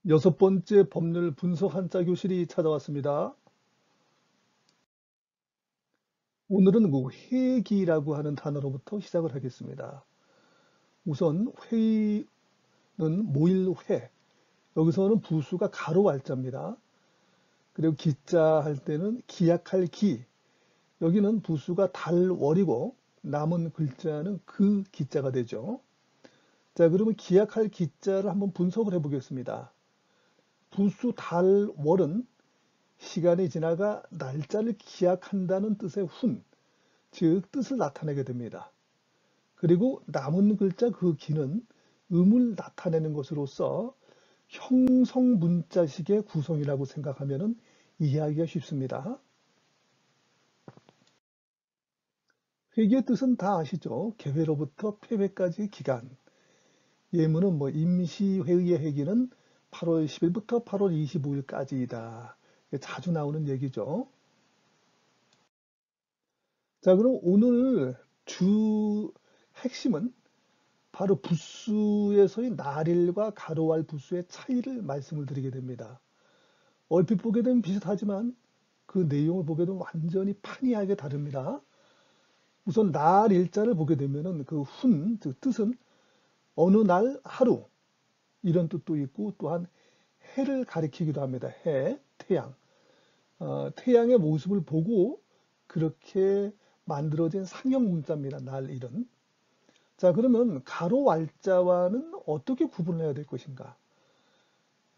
여섯 번째 법률 분석 한자 교실이 찾아왔습니다. 오늘은 그 회기라고 하는 단어로부터 시작을 하겠습니다. 우선 회의는 모일 회. 여기서는 부수가 가로 왈자입니다. 그리고 기자 할 때는 기약할 기. 여기는 부수가 달 월이고 남은 글자는 그 기자가 되죠. 자, 그러면 기약할 기자를 한번 분석을 해보겠습니다. 부수 달 월은 시간이 지나가 날짜를 기약한다는 뜻의 훈, 즉 뜻을 나타내게 됩니다. 그리고 남은 글자 그 기는 음을 나타내는 것으로서 형성 문자식의 구성이라고 생각하면 이해하기가 쉽습니다. 회기의 뜻은 다 아시죠? 개회로부터 폐회까지의 기간. 예문은 임시회의의 회기는 8월 10일부터 8월 25일까지이다. 자주 나오는 얘기죠. 자, 그럼 오늘 주 핵심은 바로 부수에서의 날일과 가로할 부수의 차이를 말씀을 드리게 됩니다. 얼핏 보게 되면 비슷하지만 그 내용을 보게 되면 완전히 판이하게 다릅니다. 우선 날일자를 보게 되면은 그 훈, 즉 뜻은 어느 날 하루 이런 뜻도 있고 또한 해를 가리키기도 합니다. 해, 태양. 태양의 모습을 보고 그렇게 만들어진 상형 문자입니다. 날일은. 자, 그러면 가로 왈자와는 어떻게 구분을 해야 될 것인가?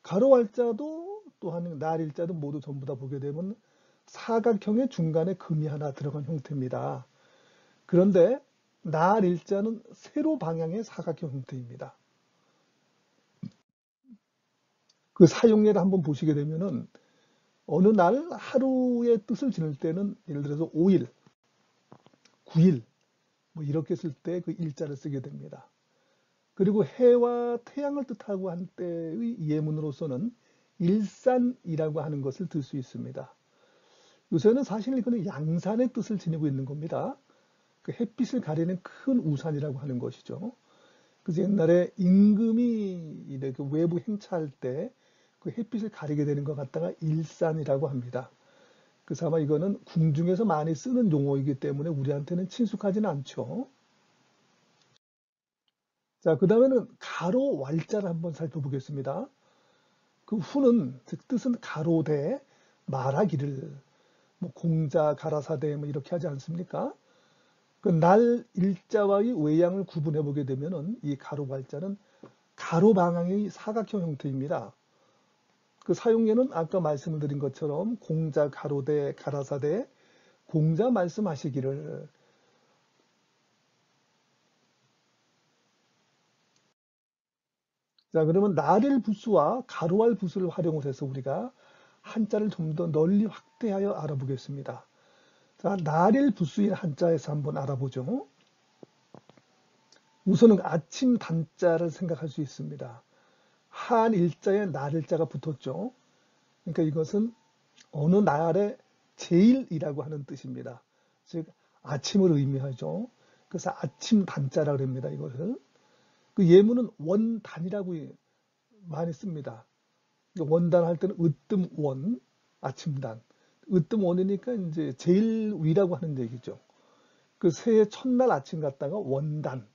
가로 왈자도 또한 날일자도 모두 전부 다 보게 되면 사각형의 중간에 금이 하나 들어간 형태입니다. 그런데 날일자는 세로 방향의 사각형 형태입니다. 그 사용례를 한번 보시게 되면은 어느 날 하루의 뜻을 지닐 때는 예를 들어서 5일, 9일 이렇게 쓸 때 그 일자를 쓰게 됩니다. 그리고 해와 태양을 뜻하고 한 때의 예문으로서는 일산이라고 하는 것을 들 수 있습니다. 요새는 사실 이거는 양산의 뜻을 지니고 있는 겁니다. 그 햇빛을 가리는 큰 우산이라고 하는 것이죠. 그래서 옛날에 임금이 이렇게 외부 행차할 때 그 햇빛을 가리게 되는 것 갖다가 일산이라고 합니다. 그래서 아마 이거는 궁중에서 많이 쓰는 용어이기 때문에 우리한테는 친숙하지는 않죠. 자, 그 다음에는 가로 왈자를 한번 살펴보겠습니다. 그 후는 즉 뜻은 가로대 말하기를 공자 가라사대 이렇게 하지 않습니까? 그 날 일자와의 외양을 구분해 보게 되면은 이 가로 왈자는 가로 방향의 사각형 형태입니다. 그 사용례는 아까 말씀을 드린 것처럼 공자 가로대 가라사대 공자 말씀하시기를. 자, 그러면 날일 부수와 가로할 부수를 활용을 해서 우리가 한자를 좀 더 널리 확대하여 알아보겠습니다. 자, 날일 부수인 한자에서 한번 알아보죠. 우선은 아침 단자를 생각할 수 있습니다. 한 일자에 날일자가 붙었죠. 그러니까 이것은 어느 날의 제일이라고 하는 뜻입니다. 즉 아침을 의미하죠. 그래서 아침 단자라고 합니다. 이것을. 그 예문은 원단이라고 많이 씁니다. 원단 할 때는 으뜸원, 아침단. 으뜸원이니까 이제 제일 위라고 하는 얘기죠. 그 새해 첫날 아침 갖다가 원단,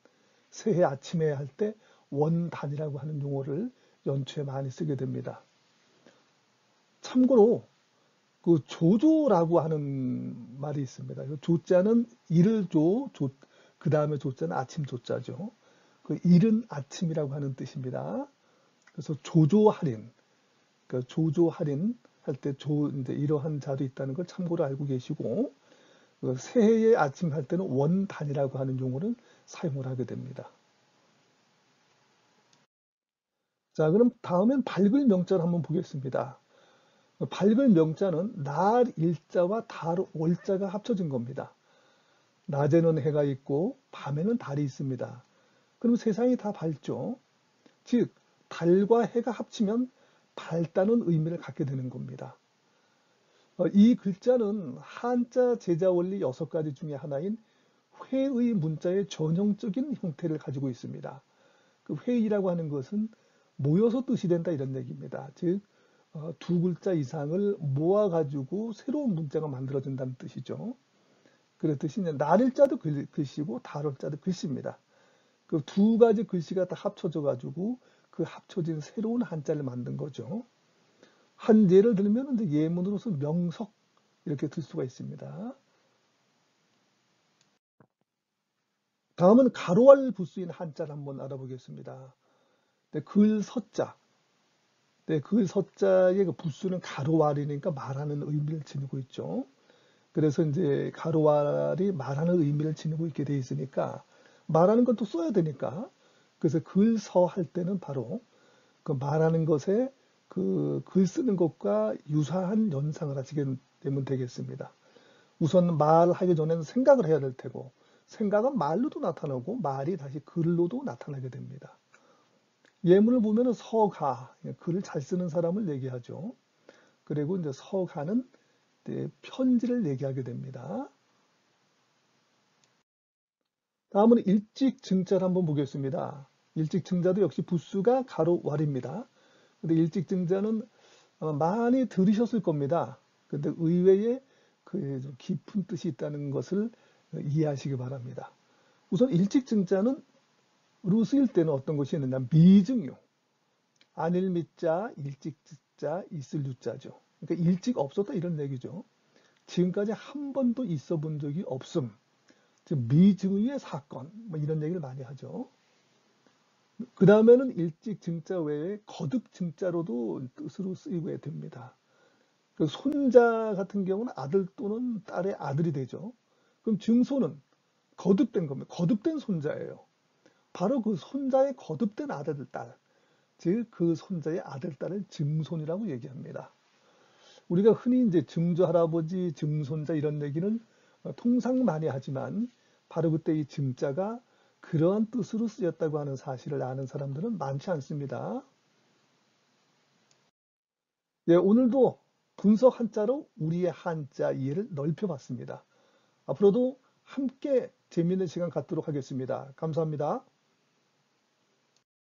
새해 아침에 할 때 원단이라고 하는 용어를 연초에 많이 쓰게 됩니다. 참고로 그 조조라고 하는 말이 있습니다. 조자는 이를 그 다음에 조자는 아침 조자죠. 그 이른 아침이라고 하는 뜻입니다. 그래서 조조할인, 그 조조할인 할 때 이제 이러한 자도 있다는 걸 참고로 알고 계시고, 그 새해의 아침 할 때는 원단이라고 하는 용어를 사용을 하게 됩니다. 자, 그럼 다음엔 밝을 명자를 한번 보겠습니다. 밝을 명자는 날 일자와 달 월자가 합쳐진 겁니다. 낮에는 해가 있고 밤에는 달이 있습니다. 그럼 세상이 다 밝죠. 즉 달과 해가 합치면 밝다는 의미를 갖게 되는 겁니다. 이 글자는 한자 제자 원리 6가지 중에 하나인 회의 문자의 전형적인 형태를 가지고 있습니다. 그 회의라고 하는 것은 모여서 뜻이 된다 이런 얘기입니다. 즉, 두 글자 이상을 모아가지고 새로운 문자가 만들어진다는 뜻이죠. 그렇듯이 이제 날일자도 글씨고 달월자도 글씨입니다. 그 두 가지 글씨가 다 합쳐져 가지고 그 합쳐진 새로운 한자를 만든 거죠. 한 예를 들면 이제 예문으로서 명석 이렇게 들 수가 있습니다. 다음은 가로알 부수인 한자를 한번 알아보겠습니다. 네, 글서자. 네, 글서자의 그 부수는 가로알이니까 말하는 의미를 지니고 있죠. 그래서 이제 가로알이 말하는 의미를 지니고 있게 돼 있으니까 말하는 것도 써야 되니까 그래서 글서 할 때는 바로 그 말하는 것에 그 글 쓰는 것과 유사한 연상을 하시게 되면 되겠습니다. 우선 말하기 전에는 생각을 해야 될 테고 생각은 말로도 나타나고 말이 다시 글로도 나타나게 됩니다. 예문을 보면은 서가 글을 잘 쓰는 사람을 얘기하죠. 그리고 이제 서가는 편지를 얘기하게 됩니다. 다음은 일찍 증자를 한번 보겠습니다. 일찍 증자도 역시 부수가 가로 왈입니다. 근데 일찍 증자는 아마 많이 들으셨을 겁니다. 근데 의외에 그좀 깊은 뜻이 있다는 것을 이해하시기 바랍니다. 우선 일찍 증자는 로 쓰일 때는 어떤 것이 있느냐 미증요. 안일 미자, 일찍 자, 있을 유자죠. 그러니까 일찍 없었다 이런 얘기죠. 지금까지 한 번도 있어 본 적이 없음. 즉 미증의 사건 뭐 이런 얘기를 많이 하죠. 그 다음에는 일찍 증자 외에 거듭 증자로도 뜻으로 쓰이게 됩니다. 그 손자 같은 경우는 아들 또는 딸의 아들이 되죠. 그럼 증손은 거듭된 겁니다. 거듭된 손자예요. 바로 그 손자의 거듭된 아들, 딸, 즉 그 손자의 아들, 딸을 증손이라고 얘기합니다. 우리가 흔히 이제 증조 할아버지, 증손자 이런 얘기는 통상 많이 하지만 바로 그때 이 증자가 그러한 뜻으로 쓰였다고 하는 사실을 아는 사람들은 많지 않습니다. 예, 오늘도 분석 한자로 우리의 한자 이해를 넓혀봤습니다. 앞으로도 함께 재미있는 시간 갖도록 하겠습니다. 감사합니다.